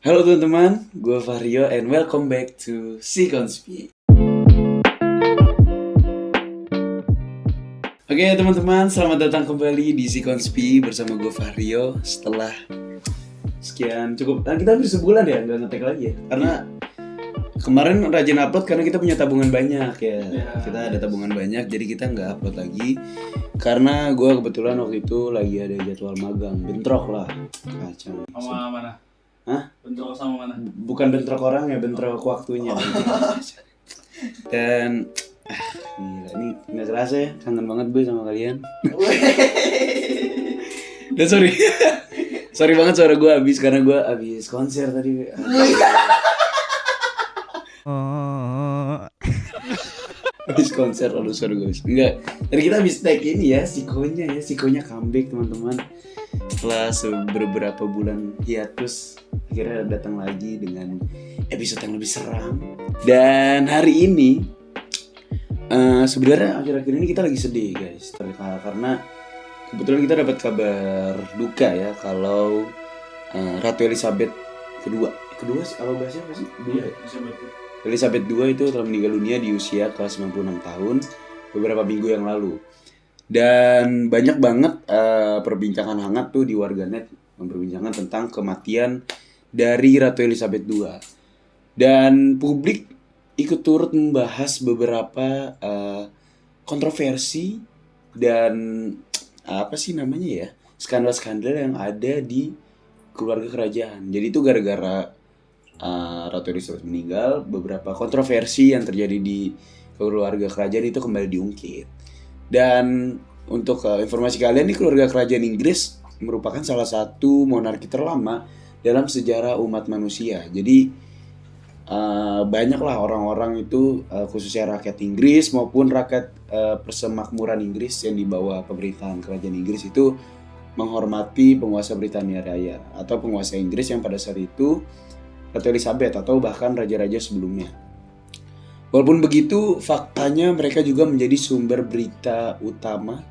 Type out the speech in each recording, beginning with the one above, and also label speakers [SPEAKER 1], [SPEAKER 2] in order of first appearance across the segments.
[SPEAKER 1] Halo teman-teman, gue Vario and welcome back to Sikonspi. Oke teman-teman, selamat datang kembali di Sikonspi bersama gue Vario. Setelah sekian cukup, kita hampir sebulan ya nggak ngetek lagi ya. Karena kemarin rajin upload karena kita punya tabungan banyak ya. Kita ada tabungan banyak, jadi kita nggak upload lagi. Karena gue kebetulan waktu itu lagi ada jadwal magang, bentrok lah. Kacau.
[SPEAKER 2] Sama mana?
[SPEAKER 1] Hah?
[SPEAKER 2] Bentrok sama mana?
[SPEAKER 1] Bukan bentrok orang ya, bentrok waktunya. Dan gila, ini nggak kerasa ya, kangen banget gue sama kalian. Dan sorry banget suara gue habis karena gue habis konser tadi. Habis konser lalu suara gue habis. Enggak, tadi kita habis tag ini ya, Sikonya comeback teman-teman. Setelah beberapa bulan hiatus, akhirnya datang lagi dengan episode yang lebih seram. Dan hari ini sebenarnya akhir-akhir ini kita lagi sedih guys, karena kebetulan kita dapat kabar duka ya kalau Ratu Elizabeth kedua sih kalau bahasanya apa sih? Elizabeth II itu telah meninggal dunia di usia ke-96 tahun beberapa minggu yang lalu. Dan banyak banget perbincangan hangat tuh di warganet memperbincangkan tentang kematian dari Ratu Elizabeth II. Dan publik ikut turut membahas beberapa kontroversi dan apa sih namanya ya, skandal-skandal yang ada di keluarga kerajaan. Jadi itu gara-gara Ratu Elizabeth meninggal, beberapa kontroversi yang terjadi di keluarga kerajaan itu kembali diungkit. Dan untuk informasi kalian, nih keluarga kerajaan Inggris merupakan salah satu monarki terlama dalam sejarah umat manusia. Jadi banyaklah orang-orang itu khususnya rakyat Inggris maupun rakyat persemakmuran Inggris yang di bawah pemerintahan kerajaan Inggris itu menghormati penguasa Britania Raya atau penguasa Inggris yang pada saat itu Ratu Elizabeth atau bahkan raja-raja sebelumnya. Walaupun begitu, faktanya mereka juga menjadi sumber berita utama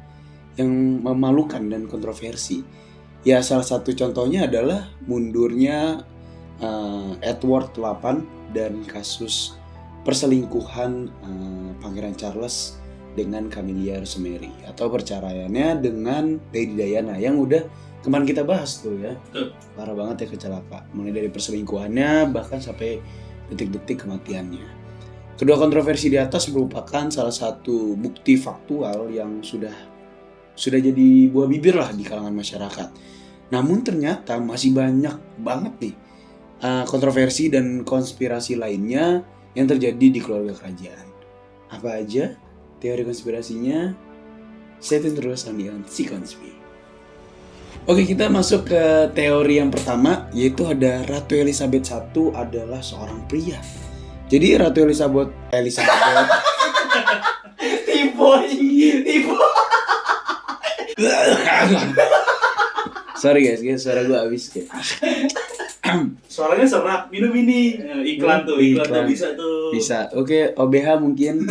[SPEAKER 1] yang memalukan dan kontroversi. Ya, salah satu contohnya adalah mundurnya Edward VIII dan kasus perselingkuhan Pangeran Charles dengan Camilla Rosemary atau perceraiannya dengan Lady Diana yang udah kemarin kita bahas tuh ya. Parah banget ya kecelakaan. Mulai dari perselingkuhannya bahkan sampai detik-detik kematiannya. Kedua kontroversi di atas merupakan salah satu bukti faktual yang sudah jadi buah bibir lah di kalangan masyarakat. Namun ternyata masih banyak banget nih kontroversi dan konspirasi lainnya yang terjadi di keluarga kerajaan. Apa aja teori konspirasinya? Stay tune terus on Sikonspi. Oke, kita masuk ke teori yang pertama, yaitu ada Ratu Elizabeth I adalah seorang pria. Jadi Ratu Elizabeth tipe. Sorry guys, suara gue habis kayak.
[SPEAKER 2] Suaranya serak, minum ini. Iklan tuh bisa tuh.
[SPEAKER 1] Bisa. Oke, OBH mungkin.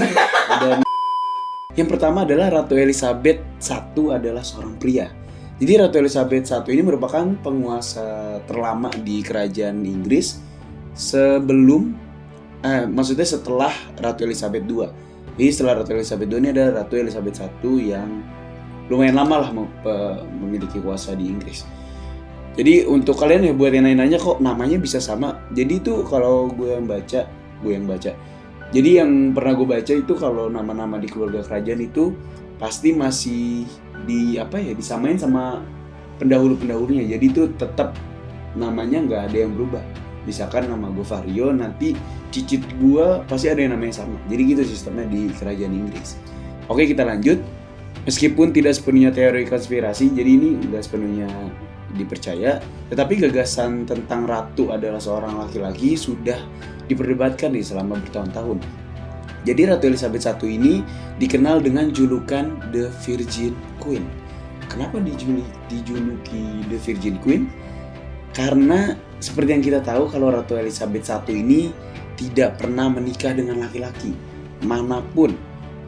[SPEAKER 1] Yang pertama adalah Ratu Elizabeth I adalah seorang pria. Jadi Ratu Elizabeth I ini merupakan penguasa terlama di kerajaan Inggris maksudnya setelah Ratu Elizabeth II. Jadi setelah Ratu Elizabeth II ini ada Ratu Elizabeth I yang lumayan lama lah memiliki kuasa di Inggris. Jadi untuk kalian ya buat yang nanya-nanya kok namanya bisa sama. Jadi itu kalau gue yang baca. Jadi yang pernah gue baca itu kalau nama-nama di keluarga kerajaan itu pasti masih disamain sama pendahulu-pendahulunya. Jadi itu tetap namanya nggak ada yang berubah. Misalkan nama gue Vario, nanti cicit gue pasti ada yang namanya sama. Jadi gitu sistemnya di kerajaan Inggris. Oke, kita lanjut. Meskipun tidak sepenuhnya teori konspirasi, jadi ini nggak sepenuhnya dipercaya, tetapi gagasan tentang ratu adalah seorang laki-laki sudah diperdebatkan nih selama bertahun-tahun. Jadi Ratu Elizabeth I ini dikenal dengan julukan The Virgin Queen. Kenapa dijuluki The Virgin Queen? Karena seperti yang kita tahu kalau Ratu Elizabeth I ini tidak pernah menikah dengan laki-laki manapun.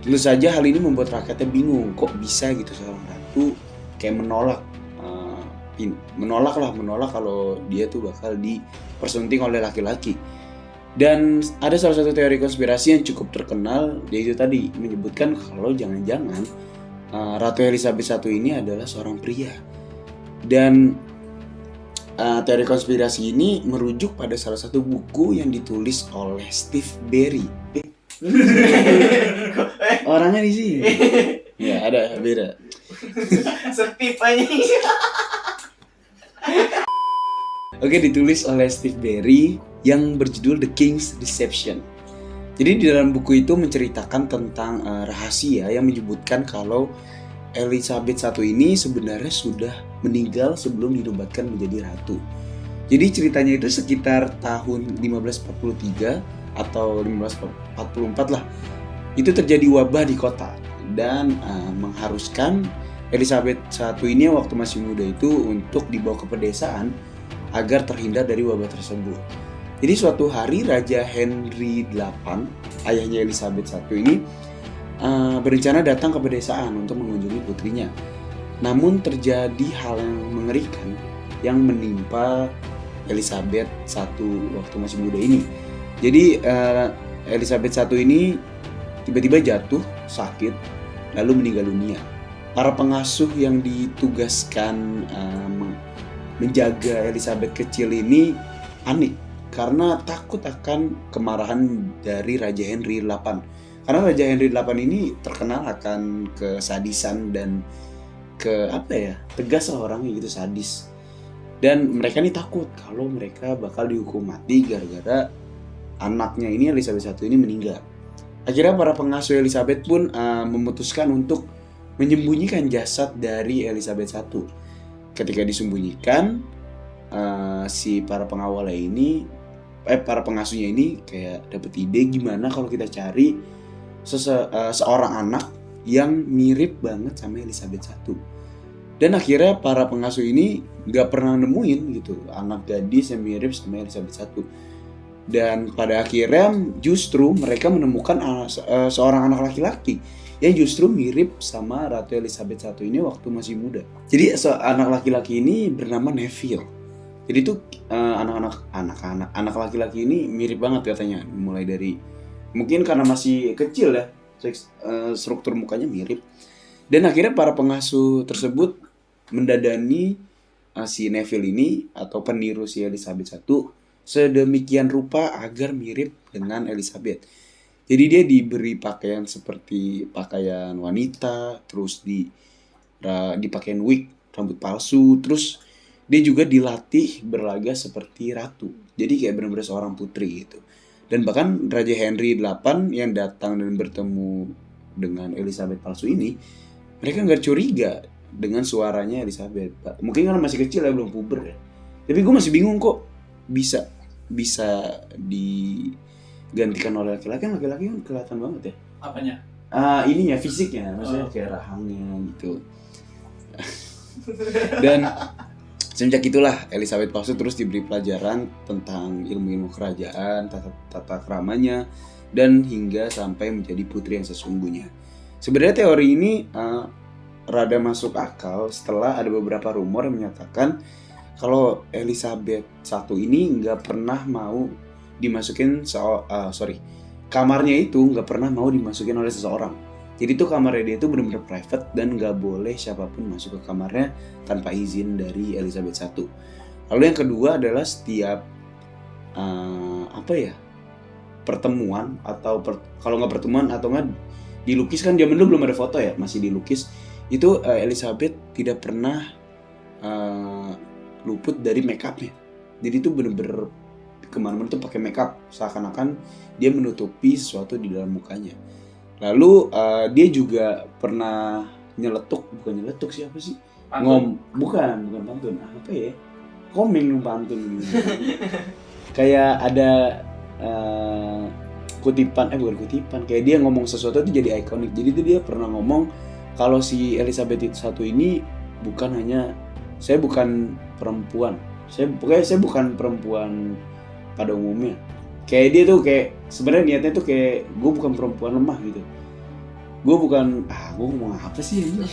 [SPEAKER 1] Tentu saja hal ini membuat rakyatnya bingung, kok bisa gitu seorang ratu kayak menolak menolak kalau dia tuh bakal dipersunting oleh laki-laki. Dan ada salah satu teori konspirasi yang cukup terkenal, yaitu tadi menyebutkan kalau jangan-jangan Ratu Elizabeth I ini adalah seorang pria. Dan teori konspirasi ini merujuk pada salah satu buku yang ditulis oleh Steve Berry. Orangnya di sini. Ya, ada beda.
[SPEAKER 2] Steve aja.
[SPEAKER 1] Oke, ditulis oleh Steve Berry yang berjudul The King's Deception. Jadi di dalam buku itu menceritakan tentang rahasia yang menyebutkan kalau Elizabeth I ini sebenarnya sudah meninggal sebelum dinobatkan menjadi ratu. Jadi ceritanya itu sekitar tahun 1543 atau 1544 lah. Itu terjadi wabah di kota dan mengharuskan Elizabeth I ini waktu masih muda itu untuk dibawa ke pedesaan agar terhindar dari wabah tersebut. Jadi suatu hari Raja Henry VIII, ayahnya Elizabeth I ini berencana datang ke pedesaan untuk mengunjungi putrinya. Namun terjadi hal yang mengerikan yang menimpa Elizabeth I waktu masih muda ini. Jadi Elizabeth I ini tiba-tiba jatuh sakit lalu meninggal dunia. Para pengasuh yang ditugaskan menjaga Elizabeth kecil ini panik karena takut akan kemarahan dari Raja Henry VIII. Karena Raja Henry VIII ini terkenal akan kesadisan dan tegas lah orangnya gitu, sadis. Dan mereka ini takut kalau mereka bakal dihukum mati gara-gara anaknya ini Elizabeth I ini meninggal. Akhirnya para pengasuh Elizabeth pun memutuskan untuk menyembunyikan jasad dari Elizabeth I. Ketika disembunyikan, si para pengasuhnya ini kayak dapet ide gimana kalau kita cari seorang anak yang mirip banget sama Elizabeth I. Dan akhirnya para pengasuh ini gak pernah nemuin gitu anak gadis yang mirip sama Elizabeth I. Dan pada akhirnya justru mereka menemukan seorang anak laki-laki yang justru mirip sama Ratu Elizabeth I ini waktu masih muda. Jadi anak laki-laki ini bernama Neville. Jadi tuh anak laki-laki ini mirip banget katanya, mulai dari mungkin karena masih kecil ya, struktur mukanya mirip. Dan akhirnya para pengasuh tersebut mendadani si Neville ini atau peniru si Elizabeth I sedemikian rupa agar mirip dengan Elizabeth. Jadi dia diberi pakaian seperti pakaian wanita, terus dipakein wig, rambut palsu, terus dia juga dilatih berlaga seperti ratu. Jadi kayak benar-benar seorang putri gitu. Dan bahkan Raja Henry VIII yang datang dan bertemu dengan Elizabeth palsu ini, mereka nggak curiga dengan suaranya Elizabeth. Mungkin karena masih kecil ya, belum puber ya. Tapi gue masih bingung kok bisa digantikan oleh laki-laki. Laki-laki kan kelihatan banget ya.
[SPEAKER 2] Apanya?
[SPEAKER 1] Ininya, fisiknya, maksudnya kayak rahangnya gitu. Dan semenjak itulah Elizabeth palsu terus diberi pelajaran tentang ilmu-ilmu kerajaan, tata keramanya, dan hingga sampai menjadi putri yang sesungguhnya. Sebenarnya teori ini rada masuk akal setelah ada beberapa rumor yang menyatakan kalau Elizabeth I ini nggak pernah mau dimasukin kamarnya itu nggak pernah mau dimasukin oleh seseorang. Jadi tuh kamarnya dia itu benar-benar private dan nggak boleh siapapun masuk ke kamarnya tanpa izin dari Elizabeth I. Lalu yang kedua adalah setiap pertemuan atau kalau nggak pertemuan atau nggak dilukis, kan zaman dulu belum ada foto ya, masih dilukis, itu Elizabeth tidak pernah luput dari make upnya. Jadi itu bener-bener kemana-mana tuh pakai make up, seakan-akan dia menutupi sesuatu di dalam mukanya. Lalu dia juga pernah bukan nyeletuk siapa sih? Bukan pantun. Apa ya? Komeng pantun. Kayak ada bukan kutipan. Kayak dia ngomong sesuatu itu jadi ikonik. Jadi itu dia pernah ngomong kalau si Elizabeth I ini saya bukan perempuan. Saya bukan perempuan pada umumnya. Kayak dia tuh kayak sebenarnya niatnya tuh kayak gue bukan perempuan lemah gitu. gue ngomong apa sih ini?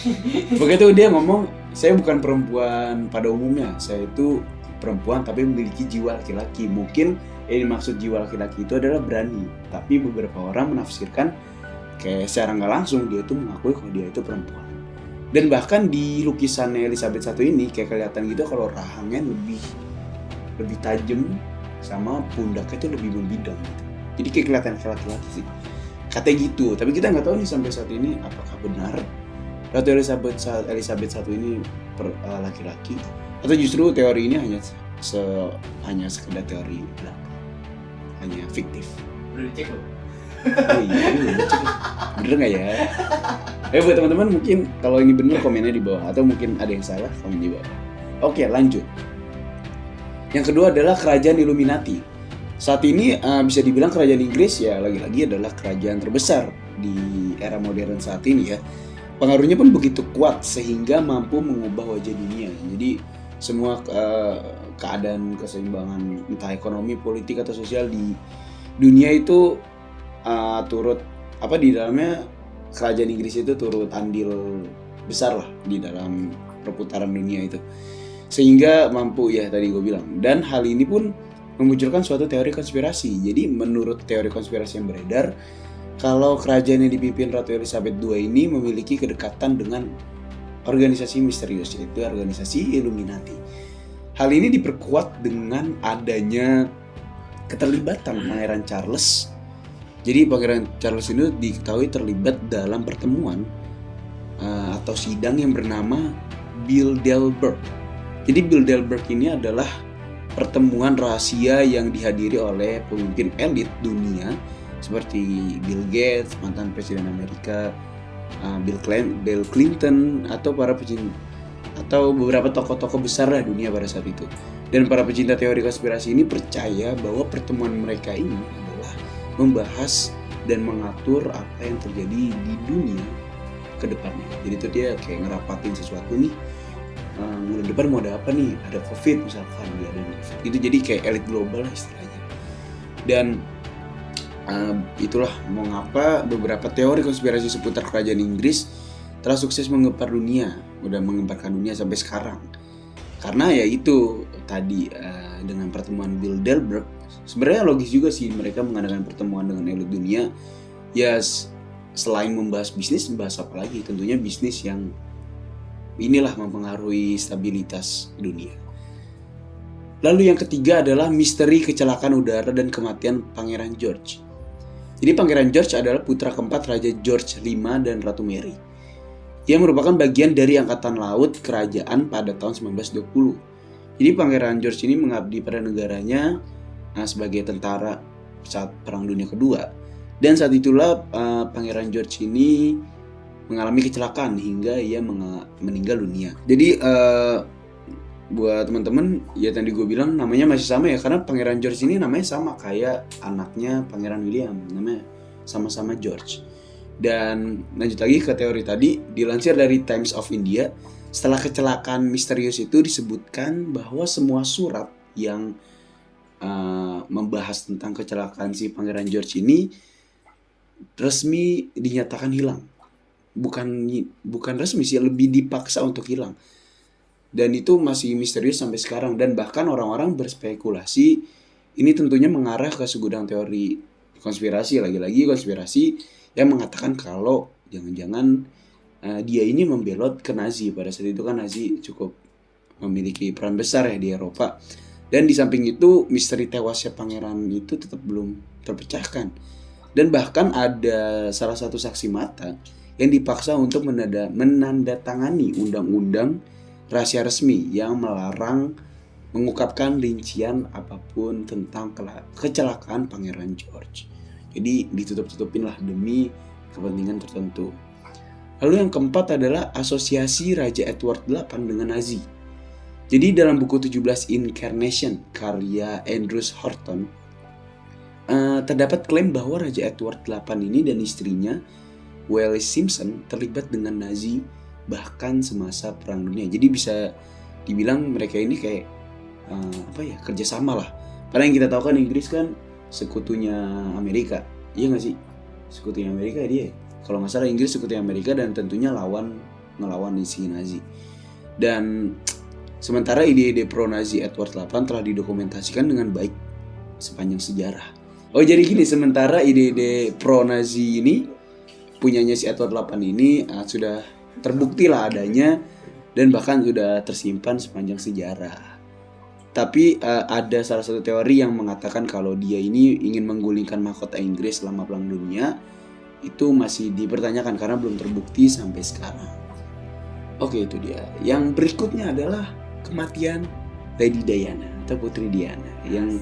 [SPEAKER 1] Begitu dia ngomong, saya bukan perempuan pada umumnya, saya itu perempuan tapi memiliki jiwa laki-laki. Mungkin yang dimaksud jiwa laki-laki itu adalah berani, tapi beberapa orang menafsirkan kayak secara nggak langsung dia itu mengakui kalau dia itu perempuan. Dan bahkan di lukisannya Elizabeth I ini kayak kelihatan gitu kalau rahangnya lebih tajam sama pundaknya itu lebih membidang gitu. Jadi kayak kelihatan kayak laki-laki sih. Katanya gitu, tapi kita nggak tahu nih sampai saat ini apakah benar Ratu Elizabeth I ini laki-laki atau justru teori ini hanya sekedar teori belaka, hanya fiktif.
[SPEAKER 2] Udah dicek loh.
[SPEAKER 1] Oh iya, belum cek. Bener nggak ya? Buat teman-teman mungkin kalau ini bener komennya di bawah, atau mungkin ada yang salah komen di bawah. Oke, lanjut. Yang kedua adalah kerajaan Illuminati. Saat ini bisa dibilang kerajaan Inggris ya lagi-lagi adalah kerajaan terbesar di era modern saat ini ya. Pengaruhnya pun begitu kuat sehingga mampu mengubah wajah dunia. Jadi semua keadaan keseimbangan entah ekonomi, politik atau sosial di dunia itu turut di dalamnya kerajaan Inggris itu turut andil besar lah di dalam perputaran dunia itu. Sehingga mampu ya tadi gue bilang. Dan hal ini pun memunculkan suatu teori konspirasi. Jadi menurut teori konspirasi yang beredar, kalau kerajaan yang dipimpin Ratu Elizabeth II ini memiliki kedekatan dengan organisasi misterius, yaitu organisasi Illuminati. Hal ini diperkuat dengan adanya keterlibatan Pangeran Charles. Jadi Pangeran Charles ini diketahui terlibat dalam pertemuan atau sidang yang bernama Bilderberg. Jadi Bilderberg ini adalah pertemuan rahasia yang dihadiri oleh pemimpin elit dunia seperti Bill Gates, mantan presiden Amerika, Bill Clinton, atau atau beberapa tokoh-tokoh besar lah dunia pada saat itu. Dan para pecinta teori konspirasi ini percaya bahwa pertemuan mereka ini adalah membahas dan mengatur apa yang terjadi di dunia ke depannya. Jadi itu dia kayak ngerapatin sesuatu nih. Bulan depan mau ada apa nih? Ada COVID misalkan, ada COVID. Itu jadi kayak elit global lah istilahnya. Dan itulah mengapa beberapa teori konspirasi seputar kerajaan Inggris telah sukses menggemparkan dunia sampai sekarang. Karena ya itu tadi dengan pertemuan Bilderberg, sebenarnya logis juga sih mereka mengadakan pertemuan dengan elit dunia. Ya selain membahas bisnis, membahas apa lagi? Tentunya bisnis yang inilah mempengaruhi stabilitas dunia. Lalu yang ketiga adalah misteri kecelakaan udara dan kematian Pangeran George. Jadi Pangeran George adalah putra keempat Raja George V dan Ratu Mary. Ia merupakan bagian dari Angkatan Laut Kerajaan pada tahun 1920. Jadi Pangeran George ini mengabdi pada negaranya sebagai tentara saat Perang Dunia Kedua. Dan saat itulah Pangeran George ini mengalami kecelakaan hingga ia meninggal dunia. Jadi buat teman-teman ya tadi gue bilang namanya masih sama ya, karena Pangeran George ini namanya sama kayak anaknya Pangeran William, namanya sama-sama George. Dan lanjut lagi ke teori tadi, dilansir dari Times of India, setelah kecelakaan misterius itu disebutkan bahwa semua surat yang membahas tentang kecelakaan si Pangeran George ini resmi dinyatakan hilang. Bukan resmi sih, lebih dipaksa untuk hilang. Dan itu masih misterius sampai sekarang. Dan bahkan orang-orang berspekulasi ini tentunya mengarah ke segudang teori konspirasi, lagi-lagi konspirasi yang mengatakan kalau jangan-jangan dia ini membelot ke Nazi. Pada saat itu kan Nazi cukup memiliki peran besar ya di Eropa. Dan di samping itu misteri tewasnya pangeran itu tetap belum terpecahkan. Dan bahkan ada salah satu saksi mata yang dipaksa untuk menandatangani undang-undang rahasia resmi yang melarang mengungkapkan rincian apapun tentang kecelakaan Pangeran George. Jadi ditutup-tutupin lah demi kepentingan tertentu. Lalu yang keempat adalah asosiasi Raja Edward VIII dengan Nazi. Jadi dalam buku 17 Incarnation karya Andrew Horton terdapat klaim bahwa Raja Edward VIII ini dan istrinya Wallis Simpson terlibat dengan Nazi bahkan semasa Perang Dunia. Jadi bisa dibilang mereka ini kayak kerjasama lah. Karena yang kita tahu kan Inggris kan sekutunya Amerika, iya nggak sih? Sekutunya Amerika dia. Kalau nggak salah Inggris ikuti Amerika dan tentunya ngelawan si Nazi. Dan sementara ide-ide pro-Nazi Edward VIII telah didokumentasikan dengan baik sepanjang sejarah. Oh jadi gini, sementara ide-ide pro-Nazi ini punyanya si Edward VIII ini sudah terbukti lah adanya dan bahkan sudah tersimpan sepanjang sejarah. Tapi ada salah satu teori yang mengatakan kalau dia ini ingin menggulingkan mahkota Inggris selama Perang Dunia. Itu masih dipertanyakan karena belum terbukti sampai sekarang. Oke, itu dia. Yang berikutnya adalah kematian Lady Diana atau Putri Diana yang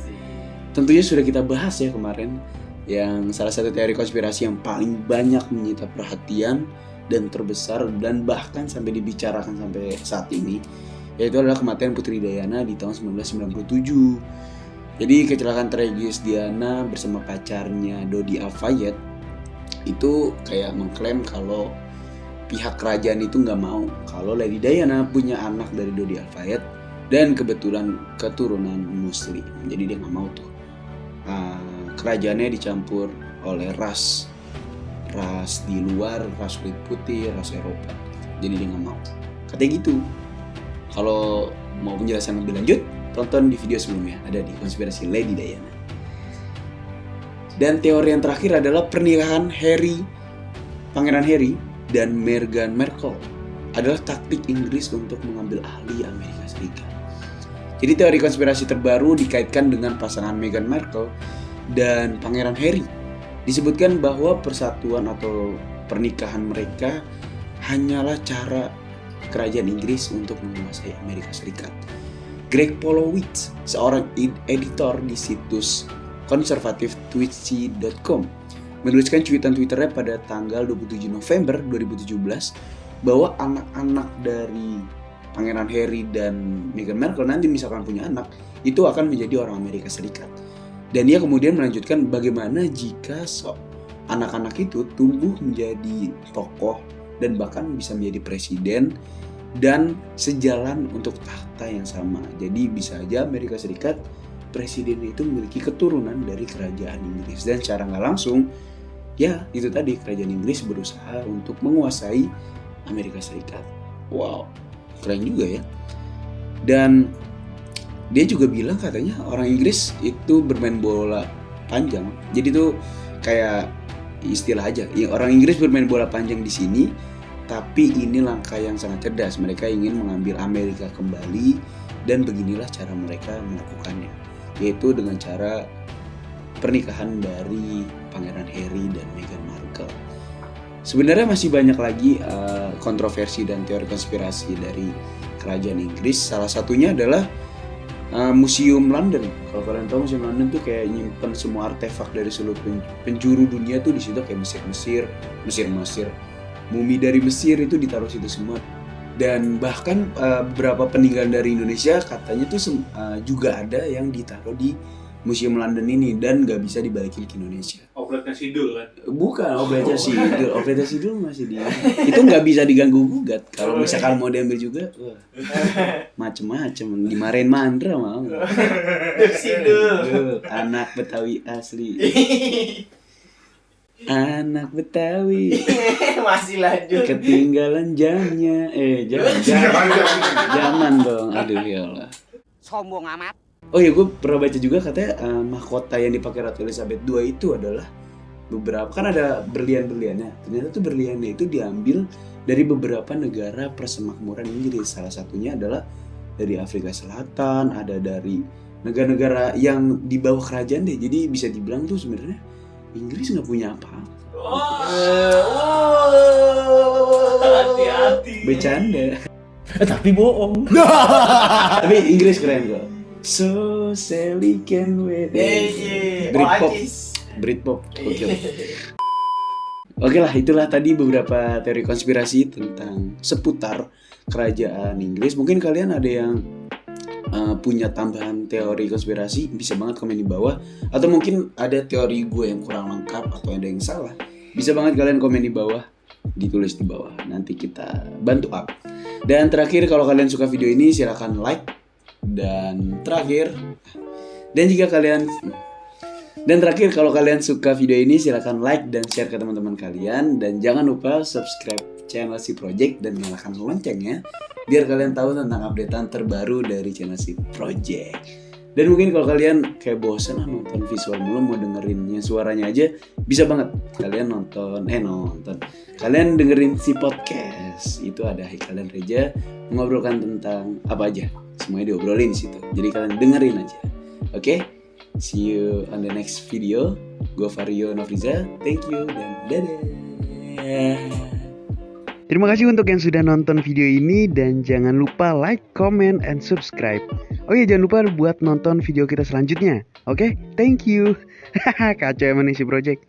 [SPEAKER 1] tentunya sudah kita bahas ya kemarin. Yang salah satu teori konspirasi yang paling banyak menyita perhatian dan terbesar dan bahkan sampai dibicarakan sampai saat ini, yaitu adalah kematian Putri Diana di tahun 1997. Jadi kecelakaan tragis Diana bersama pacarnya Dodi Al-Fayed itu kayak mengklaim kalau pihak kerajaan itu nggak mau kalau Lady Diana punya anak dari Dodi Al-Fayed dan kebetulan keturunan Muslim. Jadi dia nggak mau tuh kerajaannya dicampur oleh ras di luar, ras kulit putih, ras Eropa. Jadi dia nggak mau. Katanya gitu. Kalau mau penjelasan lebih lanjut, tonton di video sebelumnya, ada di konspirasi Lady Diana. Dan teori yang terakhir adalah pernikahan Pangeran Harry dan Meghan Markle adalah taktik Inggris untuk mengambil alih Amerika Serikat. Jadi teori konspirasi terbaru dikaitkan dengan pasangan Meghan Markle dan Pangeran Harry. Disebutkan bahwa persatuan atau pernikahan mereka hanyalah cara kerajaan Inggris untuk menguasai Amerika Serikat. Greg Polowitz, seorang editor di situs konservatif twitchy.com, menuliskan cuitan Twitternya pada tanggal 27 November 2017 bahwa anak-anak dari Pangeran Harry dan Meghan Markle nanti misalkan punya anak, itu akan menjadi orang Amerika Serikat. Dan dia kemudian melanjutkan bagaimana jika anak-anak itu tumbuh menjadi tokoh dan bahkan bisa menjadi presiden dan sejalan untuk tahta yang sama. Jadi bisa aja Amerika Serikat presiden itu memiliki keturunan dari kerajaan Inggris, dan secara nggak langsung ya itu tadi kerajaan Inggris berusaha untuk menguasai Amerika Serikat. Wow, keren juga ya. Dan dia juga bilang katanya orang Inggris itu bermain bola panjang. Jadi tuh kayak istilah aja, ya, orang Inggris bermain bola panjang di sini, tapi ini langkah yang sangat cerdas. Mereka ingin mengambil Amerika kembali dan beginilah cara mereka melakukannya, yaitu dengan cara pernikahan dari Pangeran Harry dan Meghan Markle. Sebenarnya masih banyak lagi kontroversi dan teori konspirasi dari kerajaan Inggris. Salah satunya adalah Museum London. Kalau kalian tahu Museum London tuh kayak nyimpen semua artefak dari seluruh penjuru dunia tuh di situ, kayak Mesir, mumi dari Mesir itu ditaruh situ semua. Dan bahkan beberapa peninggalan dari Indonesia katanya tuh juga ada yang ditaruh di Museum London ini dan nggak bisa dibalikin ke Indonesia.
[SPEAKER 2] Obletnya Sidul kan?
[SPEAKER 1] Bukan obletnya Sidul, obletnya Sidul masih dia. Itu nggak bisa diganggu gugat. Kalau misalkan mau diambil juga, wah, macem-macem, dimarahin Mandra mau.
[SPEAKER 2] Sidul,
[SPEAKER 1] anak Betawi asli. Anak Betawi
[SPEAKER 3] masih lanjut.
[SPEAKER 1] Ketinggalan jamnya, zaman dong, aduh ya Allah.
[SPEAKER 3] Sombong amat.
[SPEAKER 1] Oh iya, gue pernah baca juga katanya mahkota yang dipakai Ratu Elizabeth II itu adalah beberapa, kan ada berlian-berliannya. Ternyata tuh berliannya itu diambil dari beberapa negara persemakmuran Inggris. Salah satunya adalah dari Afrika Selatan, ada dari negara-negara yang di bawah kerajaan deh. Jadi bisa dibilang tuh sebenarnya Inggris nggak punya apa-apa.
[SPEAKER 2] hati-hati.
[SPEAKER 1] Bercanda.
[SPEAKER 4] Tapi bohong.
[SPEAKER 1] Tapi Inggris keren kok. So Sally can wait. Britpop. Oke lah, itulah tadi beberapa teori konspirasi tentang seputar kerajaan Inggris. Mungkin kalian ada yang punya tambahan teori konspirasi, bisa banget komen di bawah. Atau mungkin ada teori gue yang kurang lengkap atau ada yang salah, bisa banget kalian komen di bawah, ditulis di bawah. Nanti kita bantu up. Dan terakhir, kalau kalian suka video ini silahkan like. Dan terakhir, dan jika kalian Dan terakhir, kalau kalian suka video ini silahkan like dan share ke teman-teman kalian. Dan jangan lupa subscribe channel Si Project dan nyalakan loncengnya biar kalian tahu tentang updatean terbaru dari channel Si Project. Dan mungkin kalau kalian kayak bosan nonton visual mulu, mau dengerinnya suaranya aja, bisa banget kalian nonton. Kalian dengerin Si Podcast. Itu ada Haikal dan Reja mengobrolkan tentang apa aja. Semuanya diobrolin di situ. Jadi kalian dengerin aja. Oke? See you on the next video. Gue Vario Novriza. Thank you dan dadah.
[SPEAKER 4] Terima kasih untuk yang sudah nonton video ini dan jangan lupa like, comment, and subscribe. Oh iya, jangan lupa buat nonton video kita selanjutnya. Oke? Thank you. Kacau emang nih Si Project.